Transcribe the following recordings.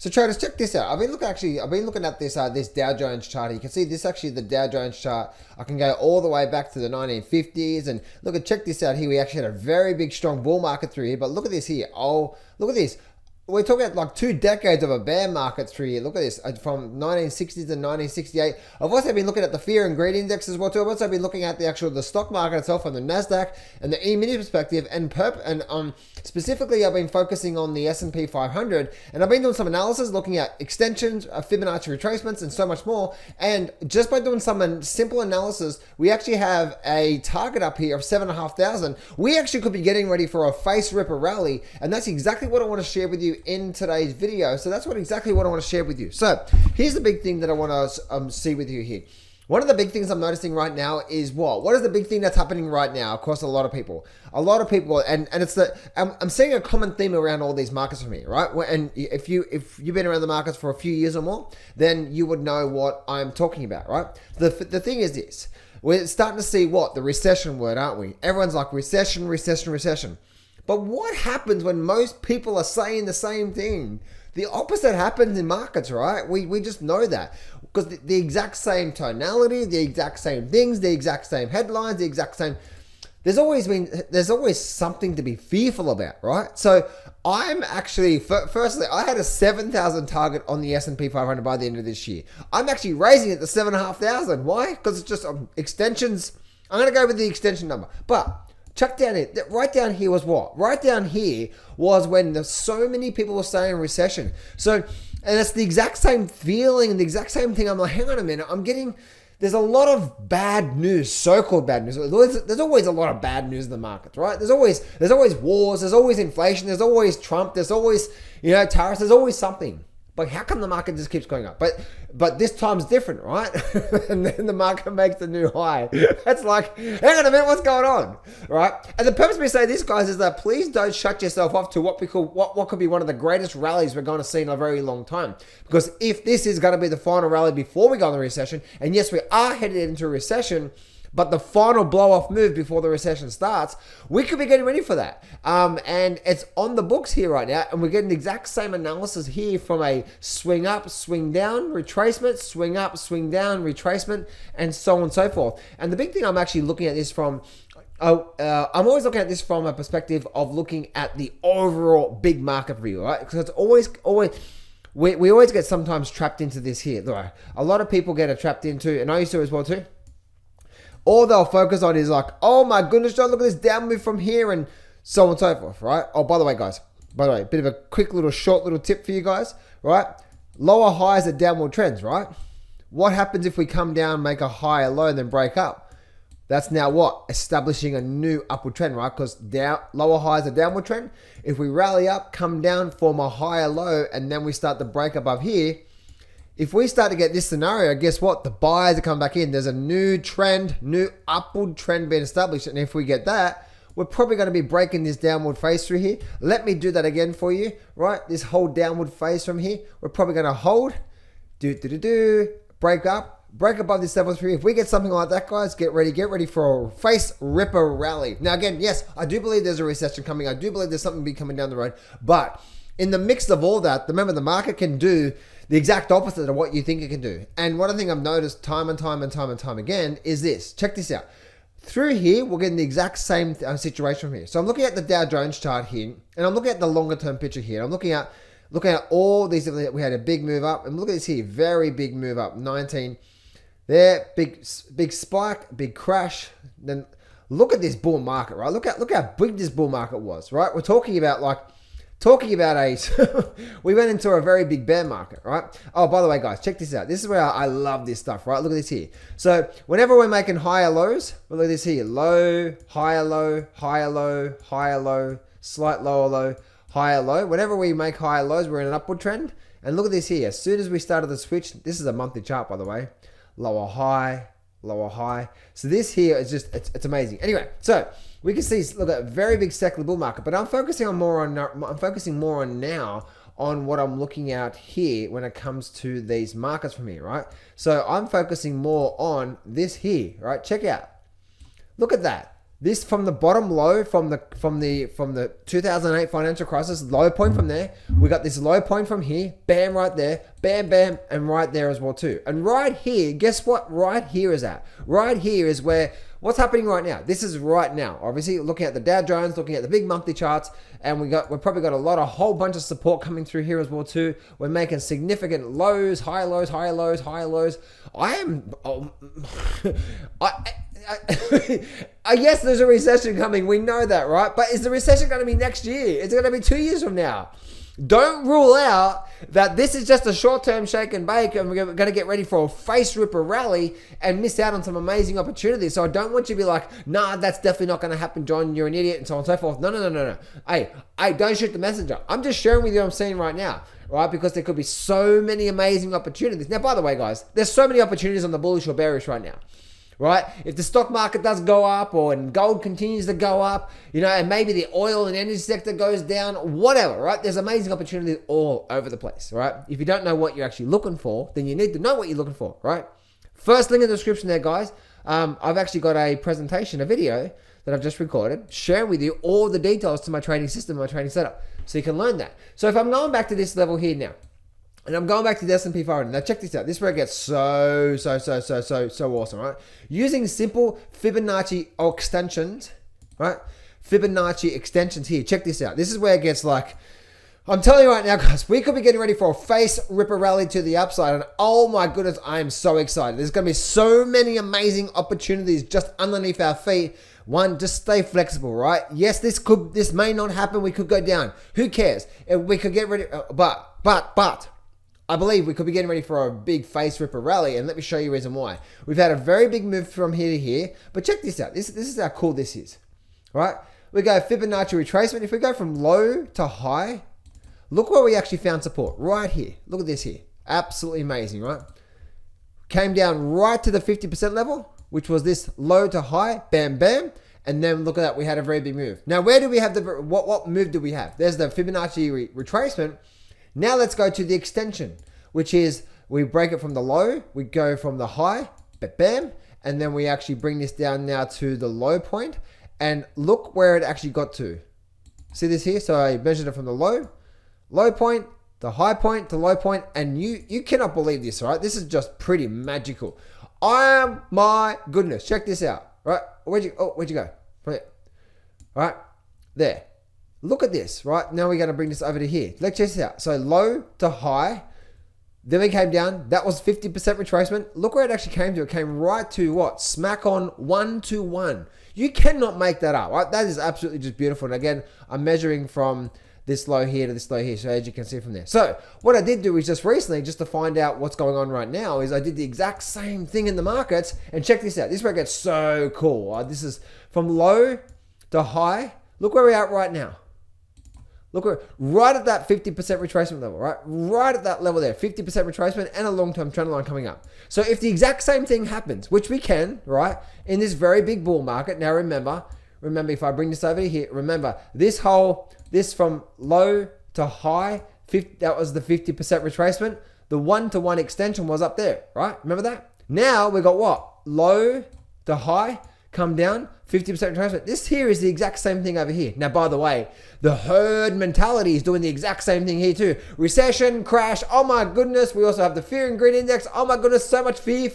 So traders, check this out. I've been looking at this Dow Jones chart. You can see this actually the Dow Jones chart. I can go all the way back to the 1950s and check this out here. We actually had a very big strong bull market through here, but look at this here. Oh, look at this. We're talking about like 2 decades of a bear market through here. Look at this, from 1960 to 1968. I've also been looking at the fear and greed index as well too. I've also been looking at the stock market itself from the Nasdaq and the E-mini perspective, and specifically I've been focusing on the SP 500, and I've been doing some analysis looking at extensions, Fibonacci retracements, and so much more. And just by doing some simple analysis, we actually have a target up here of 7,500. We actually could be getting ready for a face ripper rally, and that's exactly what I want to share with you in today's video. So that's exactly what I want to share with you. So here's the big thing that I want to see with you here. One of the big things I'm noticing right now is what is the big thing that's happening right now across a lot of people, and it's I'm seeing a common theme around all these markets for me, right? And if you've been around the markets for a few years or more, then you would know what I'm talking about, right? The thing is this: we're starting to see the recession word, aren't we? Everyone's like recession, recession, recession. But what happens when most people are saying the same thing? The opposite happens in markets, right? We just know that, because the exact same tonality, the exact same things, the exact same headlines, the exact same. There's always something to be fearful about, right? So I'm actually, firstly, I had a 7,000 target on the S&P 500 by the end of this year. I'm actually raising it to 7,500. Why? Because it's just extensions. I'm going to go with the extension number, but. Check down here. Right down here was what? Right down here was when so many people were saying recession. So, and it's the exact same feeling and the exact same thing. I'm like, hang on a minute. There's a lot of bad news, so-called bad news. There's always a lot of bad news in the markets, right? There's always wars. There's always inflation. There's always Trump. There's always, tariffs. There's always something. But how come the market just keeps going up? But this time's different, right? And then the market makes a new high. That's like, hang on a minute, what's going on, right? And the purpose of me saying this, guys, is that please don't shut yourself off to what could be one of the greatest rallies we're going to see in a very long time. Because if this is going to be the final rally before we go in the recession, and yes, we are headed into a recession, but the final blow-off move before the recession starts, we could be getting ready for that. And it's on the books here right now, and we're getting the exact same analysis here from a swing up, swing down, retracement, swing up, swing down, retracement, and so on and so forth. And the big thing I'm actually looking at this from, I'm always looking at this from a perspective of looking at the overall big market view, right? Because it's always we always get sometimes trapped into this here. A lot of people get trapped into, and I used to as well too. All they'll focus on is like, oh my goodness, John, look at this down move from here, and so on and so forth, right? Oh, by the way, guys, bit of a quick short little tip for you guys, right? Lower highs are downward trends, right? What happens if we come down, make a higher low, and then break up? That's now what? Establishing a new upward trend, right? Because lower highs are downward trend. If we rally up, come down, form a higher low, and then we start to break above here, if we start to get this scenario, guess what? The buyers are coming back in. There's a new trend, new upward trend being established. And if we get that, we're probably going to be breaking this downward phase through here. Let me do that again for you, right? This whole downward phase from here, we're probably going to hold, break up, break above this level 3. If we get something like that, guys, get ready for a face ripper rally. Now, again, yes, I do believe there's a recession coming. I do believe there's something big coming down the road. But in the mix of all that, remember, the market can do the exact opposite of what you think it can do. And one thing I've noticed time and time again is this. Check this out. Through here, we're getting the exact same situation from here. So I'm looking at the Dow Jones chart here, and I'm looking at the longer term picture here. I'm looking at all these. We had a big move up, and look at this here, very big move up. 19 there, big spike, big crash. Then look at this bull market, right? Look how big this bull market was, right? We're talking about we went into a very big bear market, right? Oh, by the way, guys, check this out. This is where I love this stuff, right? Look at this here. So whenever we're making higher lows, look at this here. Low, higher low, higher low, higher low, slight lower low, higher low. Whenever we make higher lows, we're in an upward trend. And look at this here. As soon as we started the switch, this is a monthly chart, by the way. Lower high, lower high. So this here is just, it's amazing. Anyway, so we can see, look at a very big secular bull market, but I'm focusing more on now on what I'm looking at here when it comes to these markets from here, right? So I'm focusing more on this here, right? Check out. Look at that. This from the bottom low from the 2008 financial crisis low point from there, we got this low point from here, bam right there, bam bam, and right there as well too. And right here, guess what? Right here is at. Right here is where what's happening right now. This is right now. Obviously, looking at the Dow Jones, looking at the big monthly charts, and we've probably got a whole bunch of support coming through here as well too. We're making significant lows, high lows, high lows, high lows. Yes, there's a recession coming. We know that, right? But is the recession going to be next year? Is it going to be 2 years from now? Don't rule out that this is just a short-term shake and bake and we're going to get ready for a face ripper rally and miss out on some amazing opportunities. So I don't want you to be like, nah, that's definitely not going to happen, John. You're an idiot and so on and so forth. No. Hey, don't shoot the messenger. I'm just sharing with you what I'm seeing right now, right? Because there could be so many amazing opportunities. Now, by the way, guys, there's so many opportunities on the bullish or bearish right now. Right? If the stock market does go up and gold continues to go up, and maybe the oil and energy sector goes down, whatever, right? There's amazing opportunities all over the place, right? If you don't know what you're actually looking for, then you need to know what you're looking for, right? First link in the description there, guys. I've actually got a presentation, a video that I've just recorded, sharing with you all the details to my trading system, my trading setup, so you can learn that. So if I'm going back to this level here now, and I'm going back to the SP500. Now check this out. This is where it gets so awesome, right? Using simple Fibonacci extensions, right? Fibonacci extensions here. Check this out. This is where it gets like, I'm telling you right now, guys, we could be getting ready for a face ripper rally to the upside. And oh my goodness, I am so excited. There's going to be so many amazing opportunities just underneath our feet. One, just stay flexible, right? Yes, this may not happen. We could go down. Who cares? We could get ready, but I believe we could be getting ready for a big face ripper rally, and let me show you the reason why. We've had a very big move from here to here, but check this out. This is how cool this is, right? We go Fibonacci retracement. If we go from low to high, look where we actually found support, right here. Look at this here. Absolutely amazing, right? Came down right to the 50% level, which was this low to high, bam, bam. And then look at that, we had a very big move. Now, where do we have what move do we have? There's the Fibonacci retracement. Now let's go to the extension, which is we break it from the low, we go from the high, bam, and then we actually bring this down now to the low point, and look where it actually got to. See this here? So I measured it from the low point, the high point, to low point, and you cannot believe this, right? This is just pretty magical. Oh my goodness, check this out, right? Where'd you go? Right, right there. Look at this, right? Now we're going to bring this over to here. Let's check this out. So low to high, then we came down. That was 50% retracement. Look where it actually came to. It came right to what? Smack on 1-to-1. You cannot make that up, right? That is absolutely just beautiful. And again, I'm measuring from this low here to this low here. So as you can see from there. So what I did do is just recently, just to find out what's going on right now, is I did the exact same thing in the markets. And check this out. This is where it gets so cool. Right? This is from low to high. Look where we're at right now. Look, right at that 50% retracement level, right? Right at that level there, 50% retracement and a long-term trend line coming up. So if the exact same thing happens, which we can, right, in this very big bull market. Now remember, if I bring this over here, remember this from low to high, that was the 50% retracement. The 1-to-1 extension was up there, right? Remember that? Now we got what? Low to high, come down, 50% retracement. This here is the exact same thing over here. Now, by the way, the herd mentality is doing the exact same thing here too. Recession, crash, oh my goodness. We also have the fear and greed index. Oh my goodness, so much fear.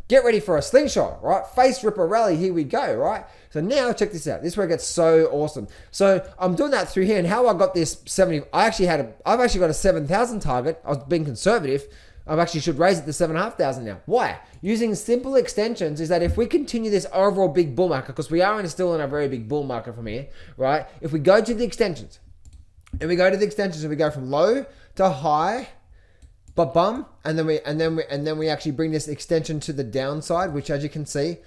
Get ready for a slingshot, right? Face ripper rally, here we go, right? So now check this out. This is where it gets so awesome. So I'm doing that through here, and how I got this 70, I've actually got a 7,000 target. I was being conservative. I actually should raise it to 7,500 now. Why? Using simple extensions is that if we continue this overall big bull market, because we are still in a very big bull market from here, right? If we go to the extensions, and we go from low to high, and then we actually bring this extension to the downside, which as you can see,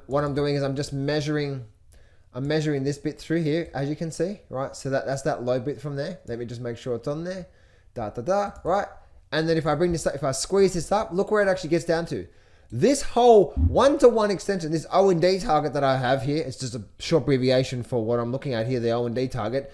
what I'm doing is I'm just measuring. I'm measuring this bit through here, as you can see, right? So that's that low bit from there. Let me just make sure it's on there. Right? And then if I squeeze this up, look where it actually gets down to. This whole 1-to-1 extension, this O&D target that I have here, it's just a short abbreviation for what I'm looking at here, the O&D target.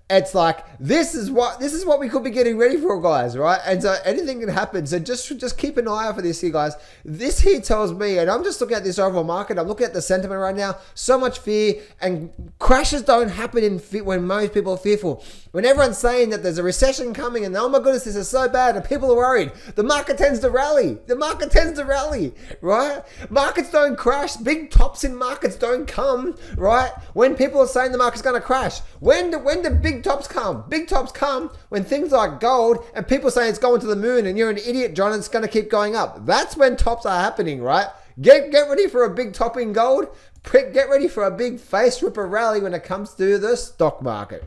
it's like this is what we could be getting ready for, guys, right? And so anything can happen. So just keep an eye out for this here, guys. This here tells me, and I'm just looking at this overall market. I'm looking at the sentiment right now. So much fear, and crashes don't happen when most people are fearful. When everyone's saying that there's a recession coming and oh my goodness, this is so bad, and people are worried, the market tends to rally. The market tends to rally, right? Markets don't crash. Big tops in markets don't come, right? When people are saying the market's going to crash. When do big tops come? Big tops come when things like gold and people saying it's going to the moon and you're an idiot, John, and it's going to keep going up. That's when tops are happening, right? Get ready for a big top in gold. Get ready for a big face ripper rally when it comes to the stock market.